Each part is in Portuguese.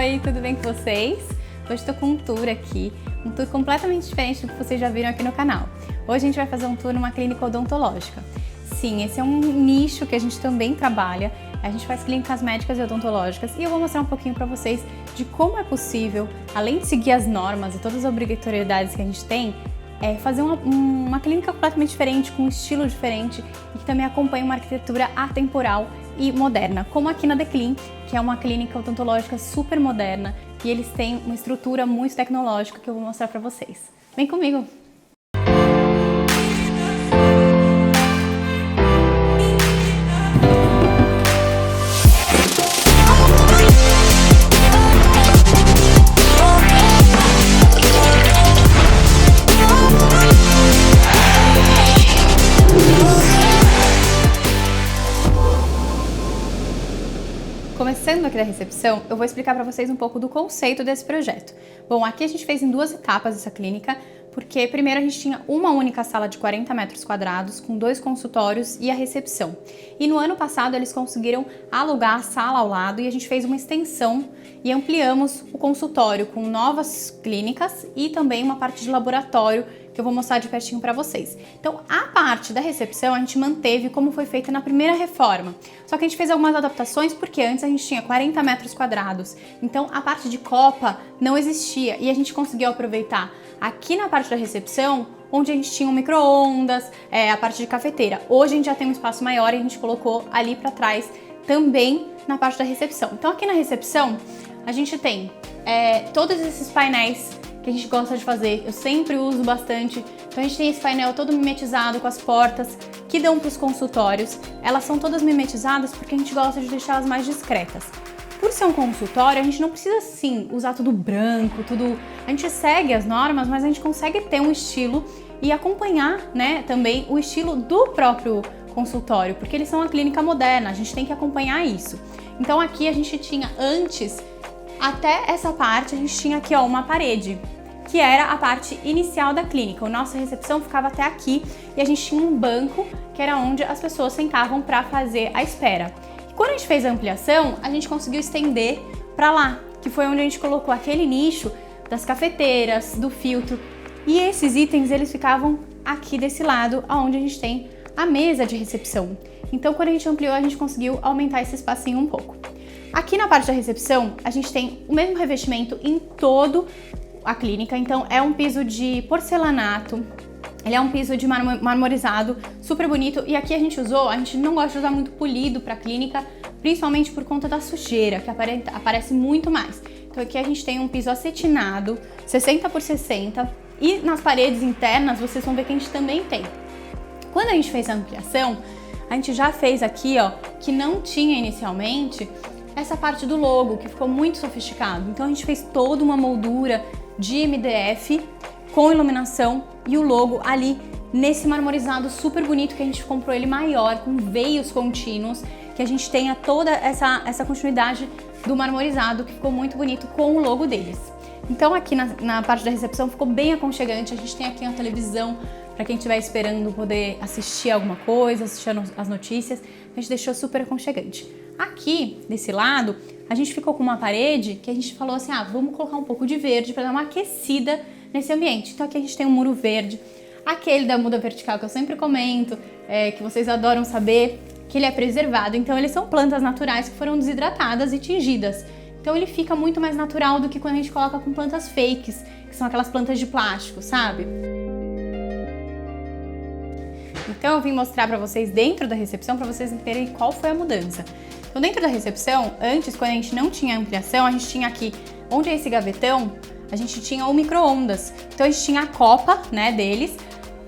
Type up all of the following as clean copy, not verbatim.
Oi, tudo bem com vocês? Hoje estou com um tour aqui, um tour completamente diferente do que vocês já viram aqui no canal. Hoje a gente vai fazer um tour numa clínica odontológica. Sim, esse é um nicho que a gente também trabalha. A gente faz clínicas médicas e odontológicas e eu vou mostrar um pouquinho para vocês de como é possível, além de seguir as normas e todas as obrigatoriedades que a gente tem, fazer uma clínica completamente diferente, com um estilo diferente e que também acompanha uma arquitetura atemporal e moderna, como aqui na The Clean, que é uma clínica odontológica super moderna e eles têm uma estrutura muito tecnológica que eu vou mostrar para vocês. Vem comigo! Começando aqui da recepção, eu vou explicar para vocês um pouco do conceito desse projeto. Bom, aqui a gente fez em duas etapas essa clínica, porque primeiro a gente tinha uma única sala de 40 metros quadrados, com 2 consultórios e a recepção. E no ano passado eles conseguiram alugar a sala ao lado e a gente fez uma extensão e ampliamos o consultório com novas clínicas e também uma parte de laboratório que eu vou mostrar de pertinho para vocês. Então, a parte da recepção a gente manteve como foi feita na primeira reforma. Só que a gente fez algumas adaptações porque antes a gente tinha 40 metros quadrados. Então, a parte de copa não existia e a gente conseguiu aproveitar aqui na parte da recepção, onde a gente tinha um micro-ondas, a parte de cafeteira. Hoje a gente já tem um espaço maior e a gente colocou ali para trás também na parte da recepção. Então, aqui na recepção, a gente tem todos esses painéis que a gente gosta de fazer, eu sempre uso bastante. Então a gente tem esse painel todo mimetizado com as portas que dão para os consultórios. Elas são todas mimetizadas porque a gente gosta de deixá-las mais discretas. Por ser um consultório, a gente não precisa sim usar tudo branco, tudo. A gente segue as normas, mas a gente consegue ter um estilo e acompanhar, né, também o estilo do próprio consultório, porque eles são uma clínica moderna, a gente tem que acompanhar isso. Então aqui a gente tinha antes, até essa parte, a gente tinha aqui ó, uma parede, que era a parte inicial da clínica. A nossa recepção ficava até aqui e a gente tinha um banco que era onde as pessoas sentavam para fazer a espera. E quando a gente fez a ampliação, a gente conseguiu estender para lá, que foi onde a gente colocou aquele nicho das cafeteiras, do filtro. E esses itens eles ficavam aqui desse lado, onde a gente tem a mesa de recepção. Então quando a gente ampliou, a gente conseguiu aumentar esse espacinho um pouco. Aqui na parte da recepção, a gente tem o mesmo revestimento em todo a clínica, então é um piso de porcelanato, ele é um piso de marmorizado, super bonito, e aqui a gente não gosta de usar muito polido para a clínica, principalmente por conta da sujeira, que aparece muito mais. Então aqui a gente tem um piso acetinado, 60 por 60, e nas paredes internas vocês vão ver que a gente também tem. Quando a gente fez a ampliação, a gente já fez aqui, ó, que não tinha inicialmente, essa parte do logo, que ficou muito sofisticado. Então a gente fez toda uma moldura de MDF com iluminação e o logo ali nesse marmorizado super bonito que a gente comprou ele maior, com veios contínuos, que a gente tenha toda essa continuidade do marmorizado, que ficou muito bonito com o logo deles. Então aqui na parte da recepção ficou bem aconchegante, a gente tem aqui uma televisão para quem estiver esperando poder assistir alguma coisa, assistir as notícias, a gente deixou super aconchegante. Aqui, desse lado, a gente ficou com uma parede que a gente falou assim, vamos colocar um pouco de verde para dar uma aquecida nesse ambiente. Então aqui a gente tem um muro verde, aquele da muda vertical que eu sempre comento, que vocês adoram saber, que ele é preservado. Então eles são plantas naturais que foram desidratadas e tingidas. Então ele fica muito mais natural do que quando a gente coloca com plantas fakes, que são aquelas plantas de plástico, sabe? Então eu vim mostrar para vocês dentro da recepção para vocês entenderem qual foi a mudança. Então dentro da recepção, antes quando a gente não tinha ampliação, a gente tinha aqui, onde é esse gavetão, a gente tinha o micro-ondas. Então a gente tinha a copa, né, deles,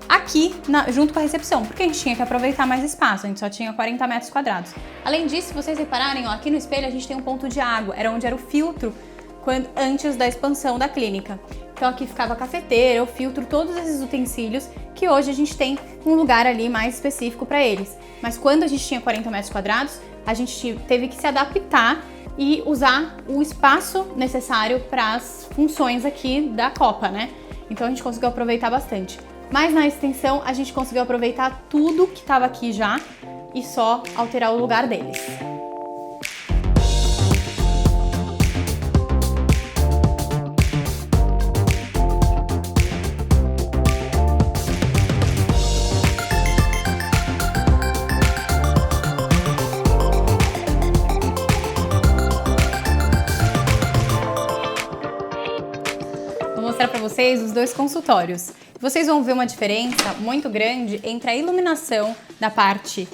aqui junto com a recepção, porque a gente tinha que aproveitar mais espaço, a gente só tinha 40 metros quadrados. Além disso, se vocês repararem, ó, aqui no espelho a gente tem um ponto de água, era onde era o filtro antes da expansão da clínica. Então aqui ficava a cafeteira, o filtro, todos esses utensílios que hoje a gente tem um lugar ali mais específico para eles. Mas quando a gente tinha 40 metros quadrados, a gente teve que se adaptar e usar o espaço necessário para as funções aqui da copa, né? Então a gente conseguiu aproveitar bastante. Mas na extensão a gente conseguiu aproveitar tudo que estava aqui já e só alterar o lugar deles. vocês os dois consultórios. Vocês vão ver uma diferença muito grande entre a iluminação da parte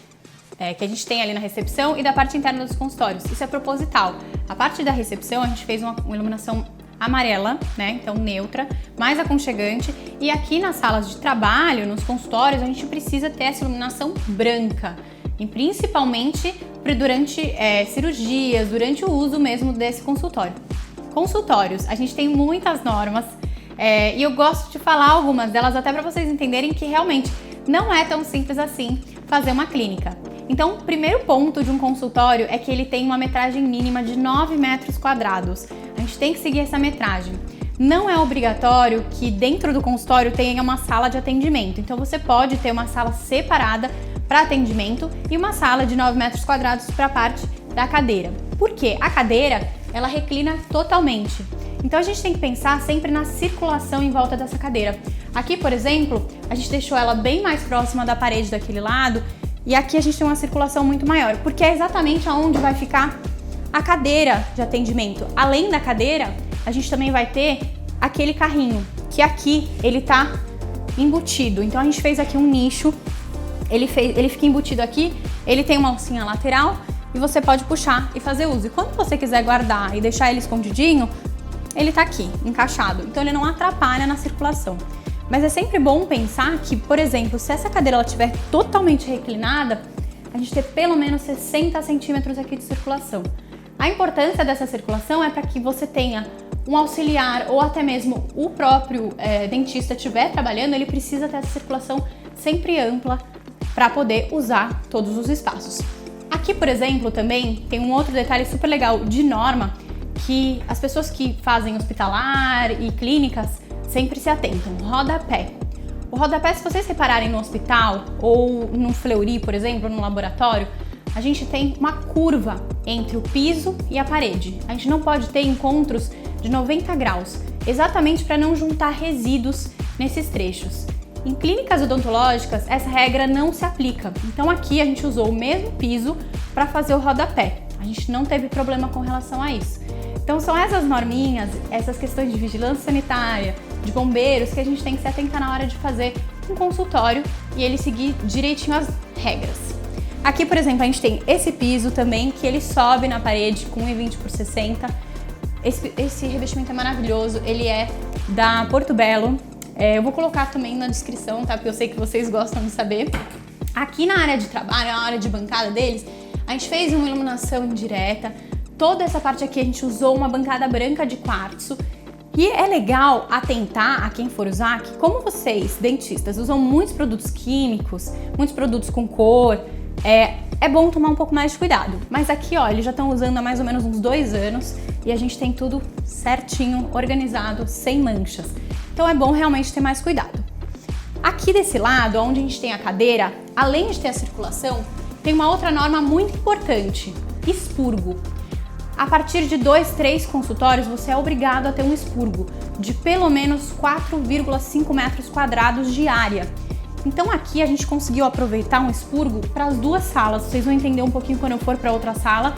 que a gente tem ali na recepção e da parte interna dos consultórios. Isso é proposital. A parte da recepção a gente fez uma iluminação amarela, né? Então neutra, mais aconchegante. E aqui nas salas de trabalho, nos consultórios, a gente precisa ter essa iluminação branca. E principalmente durante cirurgias, durante o uso mesmo desse consultório. Consultórios, a gente tem muitas normas e eu gosto de falar algumas delas até para vocês entenderem que realmente não é tão simples assim fazer uma clínica. Então, o primeiro ponto de um consultório é que ele tem uma metragem mínima de 9 metros quadrados. A gente tem que seguir essa metragem. Não é obrigatório que dentro do consultório tenha uma sala de atendimento. Então, você pode ter uma sala separada para atendimento e uma sala de 9 metros quadrados para a parte da cadeira. Por quê? A cadeira, ela reclina totalmente. Então, a gente tem que pensar sempre na circulação em volta dessa cadeira. Aqui, por exemplo, a gente deixou ela bem mais próxima da parede daquele lado. E aqui a gente tem uma circulação muito maior, porque é exatamente aonde vai ficar a cadeira de atendimento. Além da cadeira, a gente também vai ter aquele carrinho, que aqui ele tá embutido. Então a gente fez aqui um nicho, ele fica embutido aqui, ele tem uma alcinha lateral e você pode puxar e fazer uso. E quando você quiser guardar e deixar ele escondidinho, ele tá aqui, encaixado. Então ele não atrapalha na circulação. Mas é sempre bom pensar que, por exemplo, se essa cadeira estiver totalmente reclinada, a gente ter pelo menos 60 centímetros aqui de circulação. A importância dessa circulação é para que você tenha um auxiliar ou até mesmo o próprio dentista estiver trabalhando, ele precisa ter essa circulação sempre ampla para poder usar todos os espaços. Aqui, por exemplo, também tem um outro detalhe super legal de norma que as pessoas que fazem hospitalar e clínicas sempre se atentam, rodapé. O rodapé, se vocês repararem no hospital ou no Fleury, por exemplo, no laboratório, a gente tem uma curva entre o piso e a parede. A gente não pode ter encontros de 90 graus, exatamente para não juntar resíduos nesses trechos. Em clínicas odontológicas, essa regra não se aplica. Então aqui a gente usou o mesmo piso para fazer o rodapé. A gente não teve problema com relação a isso. Então são essas norminhas, essas questões de vigilância sanitária, de bombeiros, que a gente tem que se atentar na hora de fazer um consultório e ele seguir direitinho as regras. Aqui, por exemplo, a gente tem esse piso também, que ele sobe na parede com 1,20 por 60. Esse revestimento é maravilhoso, ele é da Porto Belo. Eu vou colocar também na descrição, tá? Porque eu sei que vocês gostam de saber. Aqui na área de trabalho, na área de bancada deles, a gente fez uma iluminação indireta. Toda essa parte aqui a gente usou uma bancada branca de quartzo. E é legal atentar a quem for usar que, como vocês, dentistas, usam muitos produtos químicos, muitos produtos com cor, é bom tomar um pouco mais de cuidado. Mas aqui, ó, eles já estão usando há mais ou menos uns 2 anos e a gente tem tudo certinho, organizado, sem manchas. Então é bom realmente ter mais cuidado. Aqui desse lado, onde a gente tem a cadeira, além de ter a circulação, tem uma outra norma muito importante, expurgo. A partir de 2, 3 consultórios, você é obrigado a ter um expurgo de pelo menos 4,5 metros quadrados de área. Então aqui a gente conseguiu aproveitar um expurgo para as 2 salas. Vocês vão entender um pouquinho quando eu for para outra sala,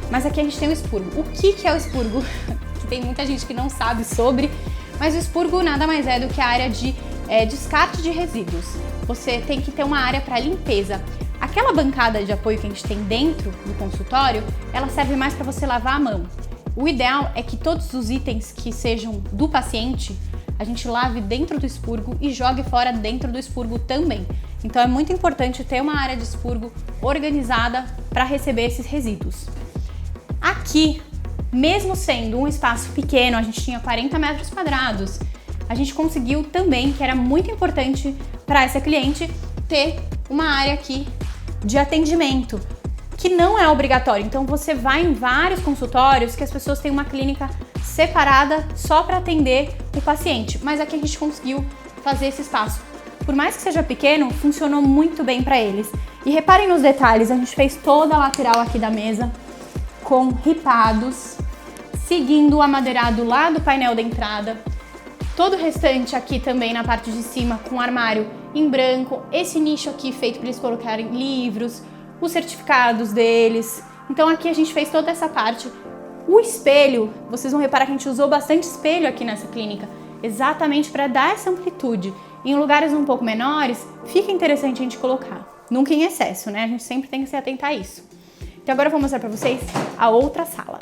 mas aqui a gente tem o expurgo. O que é o expurgo? Que tem muita gente que não sabe sobre, mas o expurgo nada mais é do que a área de descarte de resíduos. Você tem que ter uma área para limpeza. Aquela bancada de apoio que a gente tem dentro do consultório, ela serve mais para você lavar a mão. O ideal é que todos os itens que sejam do paciente, a gente lave dentro do expurgo e jogue fora dentro do expurgo também. Então é muito importante ter uma área de expurgo organizada para receber esses resíduos. Aqui, mesmo sendo um espaço pequeno, a gente tinha 40 metros quadrados, a gente conseguiu também, que era muito importante para essa cliente, ter uma área aqui de atendimento, que não é obrigatório. Então você vai em vários consultórios que as pessoas têm uma clínica separada só para atender o paciente, mas aqui a gente conseguiu fazer esse espaço. Por mais que seja pequeno, funcionou muito bem para eles. E reparem nos detalhes, a gente fez toda a lateral aqui da mesa com ripados, seguindo o amadeirado lá do painel da entrada. Todo o restante aqui também na parte de cima com armário em branco, esse nicho aqui feito para eles colocarem livros, os certificados deles. Então aqui a gente fez toda essa parte. O espelho, vocês vão reparar que a gente usou bastante espelho aqui nessa clínica. exatamente para dar essa amplitude. Em lugares um pouco menores, fica interessante a gente colocar. Nunca em excesso, né? A gente sempre tem que se atentar a isso. Então agora eu vou mostrar para vocês a outra sala.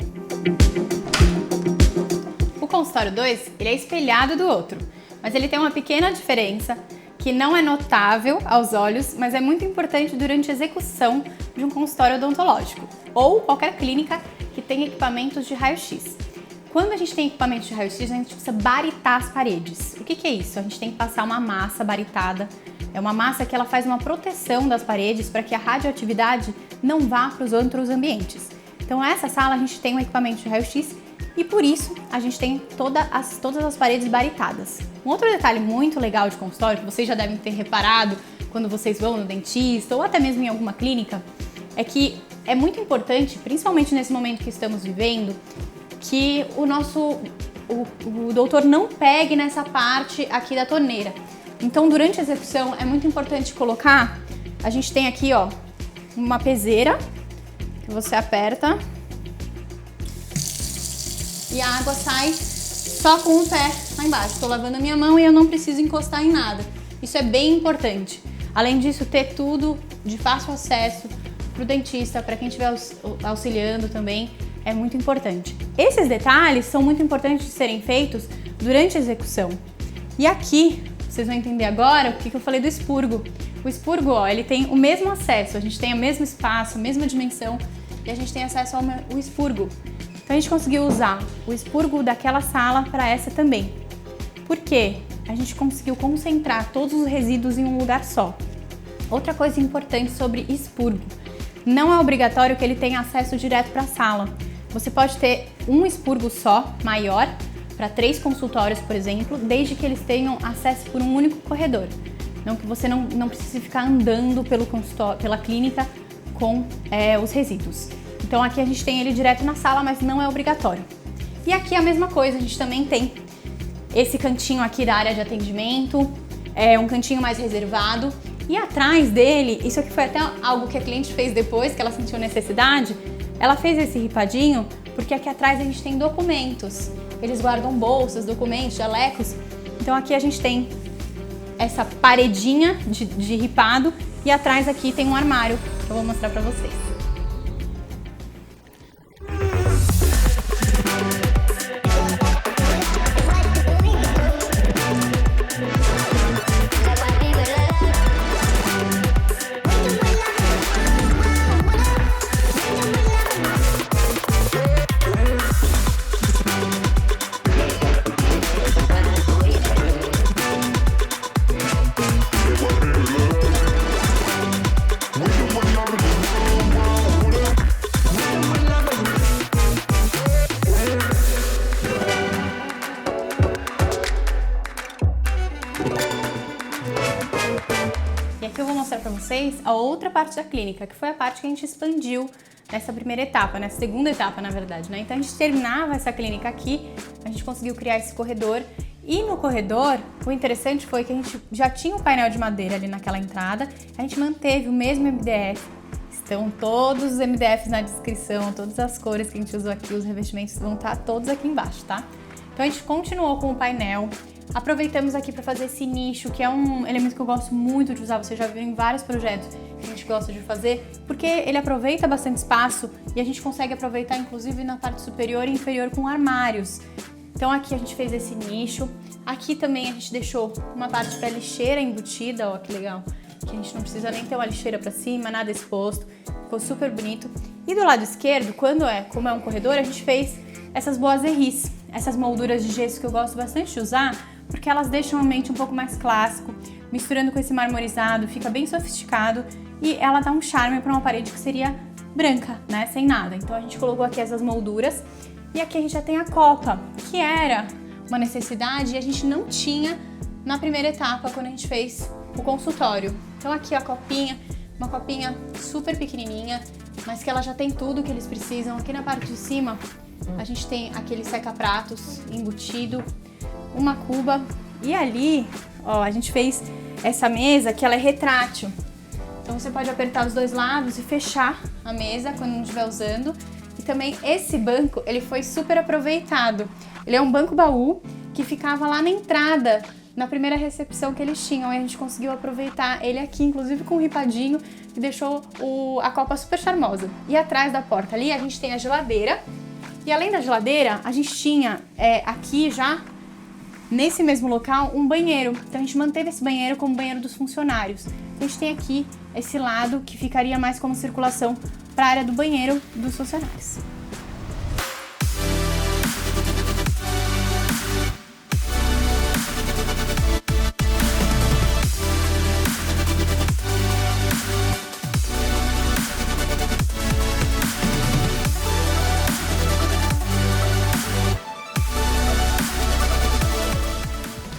O consultório 2, ele é espelhado do outro, mas ele tem uma pequena diferença que não é notável aos olhos, mas é muito importante durante a execução de um consultório odontológico ou qualquer clínica que tenha equipamentos de raio-x. Quando a gente tem equipamentos de raio-x, a gente precisa baritar as paredes. O que é isso? A gente tem que passar uma massa baritada. É uma massa que ela faz uma proteção das paredes para que a radioatividade não vá para os outros ambientes. Então essa sala a gente tem um equipamento de raio-x e por isso a gente tem todas as paredes baritadas. Um outro detalhe muito legal de consultório, que vocês já devem ter reparado quando vocês vão no dentista ou até mesmo em alguma clínica, é que é muito importante, principalmente nesse momento que estamos vivendo, que o doutor não pegue nessa parte aqui da torneira. Então, durante a execução, é muito importante colocar, a gente tem aqui, ó, uma peseira, que você aperta, e a água sai só com o pé lá embaixo. Estou lavando a minha mão e eu não preciso encostar em nada. Isso é bem importante. Além disso, ter tudo de fácil acesso para o dentista, para quem estiver auxiliando também, é muito importante. Esses detalhes são muito importantes de serem feitos durante a execução. E aqui, vocês vão entender agora o que eu falei do expurgo. O expurgo, ó, ele tem o mesmo acesso, a gente tem o mesmo espaço, a mesma dimensão e a gente tem acesso ao expurgo. Então a gente conseguiu usar o expurgo daquela sala para essa também. Por quê? A gente conseguiu concentrar todos os resíduos em um lugar só. Outra coisa importante sobre expurgo. Não é obrigatório que ele tenha acesso direto para a sala. Você pode ter um expurgo só, maior, para 3 consultórios, por exemplo, desde que eles tenham acesso por um único corredor. Não que você não precise ficar andando pelo consultório, pela clínica com os resíduos. Então aqui a gente tem ele direto na sala, mas não é obrigatório. E aqui a mesma coisa, a gente também tem esse cantinho aqui da área de atendimento, um cantinho mais reservado. E atrás dele, isso aqui foi até algo que a cliente fez depois, que ela sentiu necessidade, ela fez esse ripadinho, porque aqui atrás a gente tem documentos. Eles guardam bolsas, documentos, jalecos. Então aqui a gente tem essa paredinha de ripado e atrás aqui tem um armário que eu vou mostrar pra vocês. E aqui eu vou mostrar para vocês a outra parte da clínica, que foi a parte que a gente expandiu nessa primeira etapa, nessa segunda etapa, na verdade, né? Então a gente terminava essa clínica aqui, a gente conseguiu criar esse corredor. E no corredor, o interessante foi que a gente já tinha um painel de madeira ali naquela entrada, a gente manteve o mesmo MDF. Estão todos os MDFs na descrição, todas as cores que a gente usou aqui, os revestimentos vão estar todos aqui embaixo, tá? Então a gente continuou com o painel. Aproveitamos aqui para fazer esse nicho, que é um elemento que eu gosto muito de usar, você já viu em vários projetos que a gente gosta de fazer, porque ele aproveita bastante espaço e a gente consegue aproveitar inclusive na parte superior e inferior com armários. Então aqui a gente fez esse nicho, aqui também a gente deixou uma parte para lixeira embutida, ó que legal, que a gente não precisa nem ter uma lixeira para cima, nada exposto, ficou super bonito. E do lado esquerdo, como é um corredor, a gente fez essas boiseries, essas molduras de gesso que eu gosto bastante de usar, porque elas deixam o ambiente um pouco mais clássico, misturando com esse marmorizado, fica bem sofisticado e ela dá um charme para uma parede que seria branca, né, sem nada. Então a gente colocou aqui essas molduras e aqui a gente já tem a copa, que era uma necessidade e a gente não tinha na primeira etapa quando a gente fez o consultório. Então aqui a copinha, uma copinha super pequenininha, mas que ela já tem tudo que eles precisam. Aqui na parte de cima a gente tem aquele seca-pratos embutido, uma cuba e ali, ó, a gente fez essa mesa que ela é retrátil. Então você pode apertar os dois lados e fechar a mesa quando não estiver usando. E também esse banco, ele foi super aproveitado. Ele é um banco baú que ficava lá na entrada, na primeira recepção que eles tinham, e a gente conseguiu aproveitar ele aqui, inclusive com um ripadinho, que deixou a copa super charmosa. E atrás da porta ali a gente tem a geladeira, e além da geladeira, a gente tinha aqui já, nesse mesmo local, um banheiro. Então a gente manteve esse banheiro como banheiro dos funcionários. Então, a gente tem aqui esse lado que ficaria mais como circulação para a área do banheiro dos funcionários.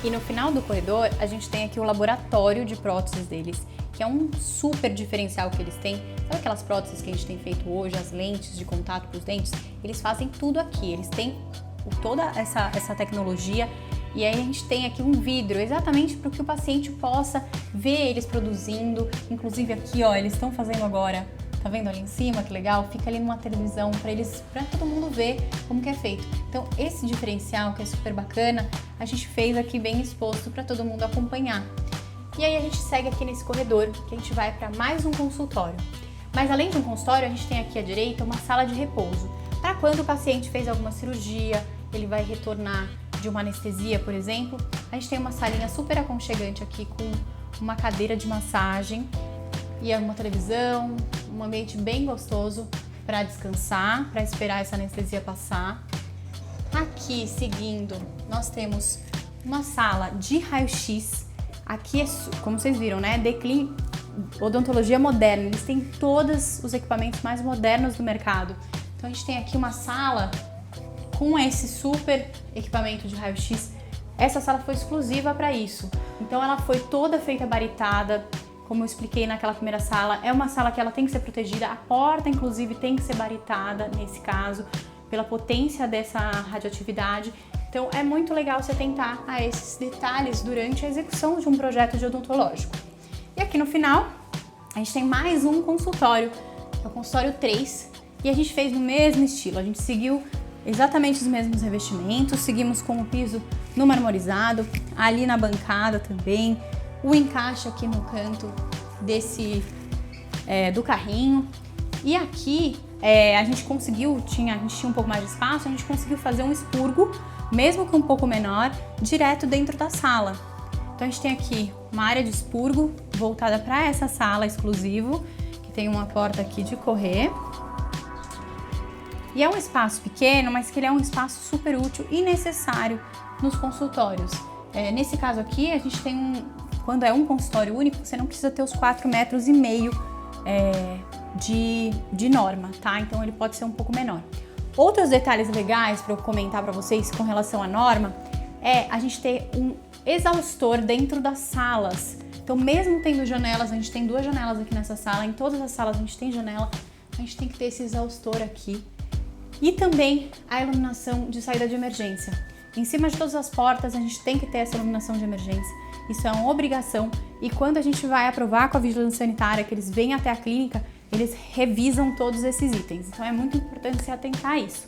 E no final do corredor, a gente tem aqui o laboratório de próteses deles, que é um super diferencial que eles têm. Sabe aquelas próteses que a gente tem feito hoje, as lentes de contato para os dentes? Eles fazem tudo aqui, eles têm toda essa tecnologia, e aí a gente tem aqui um vidro, exatamente para que o paciente possa ver eles produzindo. Inclusive aqui, ó, eles estão fazendo agora. Tá vendo ali em cima, que legal? Fica ali numa televisão para todo mundo ver como que é feito. Então, esse diferencial, que é super bacana, a gente fez aqui bem exposto para todo mundo acompanhar. E aí a gente segue aqui nesse corredor, que a gente vai para mais um consultório. Mas além de um consultório, a gente tem aqui à direita uma sala de repouso. Para quando o paciente fez alguma cirurgia, ele vai retornar de uma anestesia, por exemplo, a gente tem uma salinha super aconchegante aqui com uma cadeira de massagem e uma televisão, um ambiente bem gostoso para descansar, para esperar essa anestesia passar. Aqui, seguindo, nós temos uma sala de raio-x. Aqui é, como vocês viram, né, Declin Odontologia Moderna. Eles têm todos os equipamentos mais modernos do mercado. Então a gente tem aqui uma sala com esse super equipamento de raio-x. Essa sala foi exclusiva para isso. Então ela foi toda feita baritada. Como eu expliquei naquela primeira sala, é uma sala que ela tem que ser protegida, a porta inclusive tem que ser baritada nesse caso, pela potência dessa radioatividade. Então é muito legal se atentar a esses detalhes durante a execução de um projeto de odontológico. E aqui no final, a gente tem mais um consultório, é o consultório 3, e a gente fez no mesmo estilo, a gente seguiu exatamente os mesmos revestimentos, seguimos com o piso no marmorizado, ali na bancada também, o encaixe aqui no canto do carrinho. E aqui a gente conseguiu, a gente tinha um pouco mais de espaço, a gente conseguiu fazer um expurgo, mesmo que um pouco menor, direto dentro da sala. Então a gente tem aqui uma área de expurgo voltada para essa sala exclusivo, que tem uma porta aqui de correr. E é um espaço pequeno, mas que ele é um espaço super útil e necessário nos consultórios. Nesse caso aqui, a gente tem quando é um consultório único, você não precisa ter os 4,5 metros de norma, tá? Então ele pode ser um pouco menor. Outros detalhes legais para eu comentar para vocês com relação à norma a gente ter um exaustor dentro das salas. Então, mesmo tendo janelas, a gente tem 2 janelas aqui nessa sala, em todas as salas a gente tem janela, a gente tem que ter esse exaustor aqui. E também a iluminação de saída de emergência. Em cima de todas as portas a gente tem que ter essa iluminação de emergência. Isso é uma obrigação, e quando a gente vai aprovar com a vigilância sanitária, que eles vêm até a clínica, eles revisam todos esses itens. Então é muito importante se atentar a isso.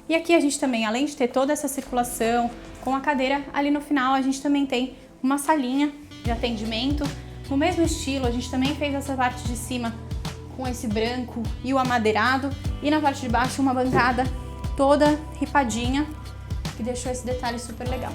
E aqui a gente também, além de ter toda essa circulação com a cadeira, ali no final a gente também tem uma salinha de atendimento. No mesmo estilo, a gente também fez essa parte de cima com esse branco e o amadeirado, e na parte de baixo uma bancada toda ripadinha, que deixou esse detalhe super legal.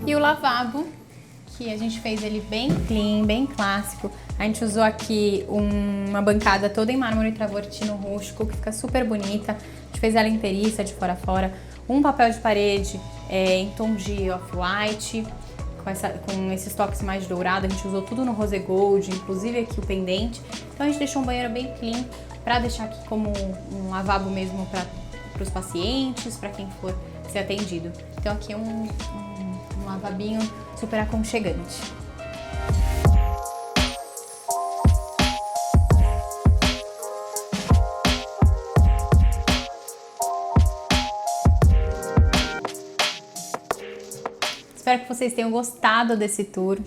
E o lavabo, que a gente fez ele bem clean, bem clássico. A gente usou aqui uma bancada toda em mármore travertino rústico, que fica super bonita. A gente fez ela inteiriça, de fora a fora. Um papel de parede em tom de off-white, com esses toques mais dourados. A gente usou tudo no rose gold, inclusive aqui o pendente. Então a gente deixou um banheiro bem clean, para deixar aqui como um lavabo mesmo para os pacientes, para quem for ser atendido. Então aqui é um lavabinho super aconchegante. Espero que vocês tenham gostado desse tour.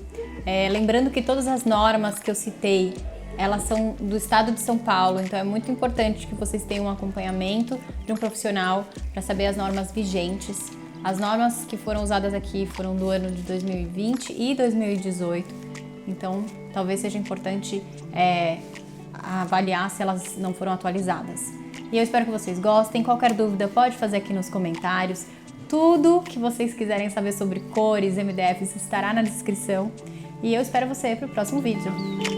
Lembrando que todas as normas que eu citei, elas são do estado de São Paulo, então é muito importante que vocês tenham um acompanhamento de um profissional para saber as normas vigentes. As normas que foram usadas aqui foram do ano de 2020 e 2018, então talvez seja importante avaliar se elas não foram atualizadas. E eu espero que vocês gostem. Qualquer dúvida pode fazer aqui nos comentários. Tudo que vocês quiserem saber sobre cores, MDFs estará na descrição. E eu espero você para o próximo vídeo.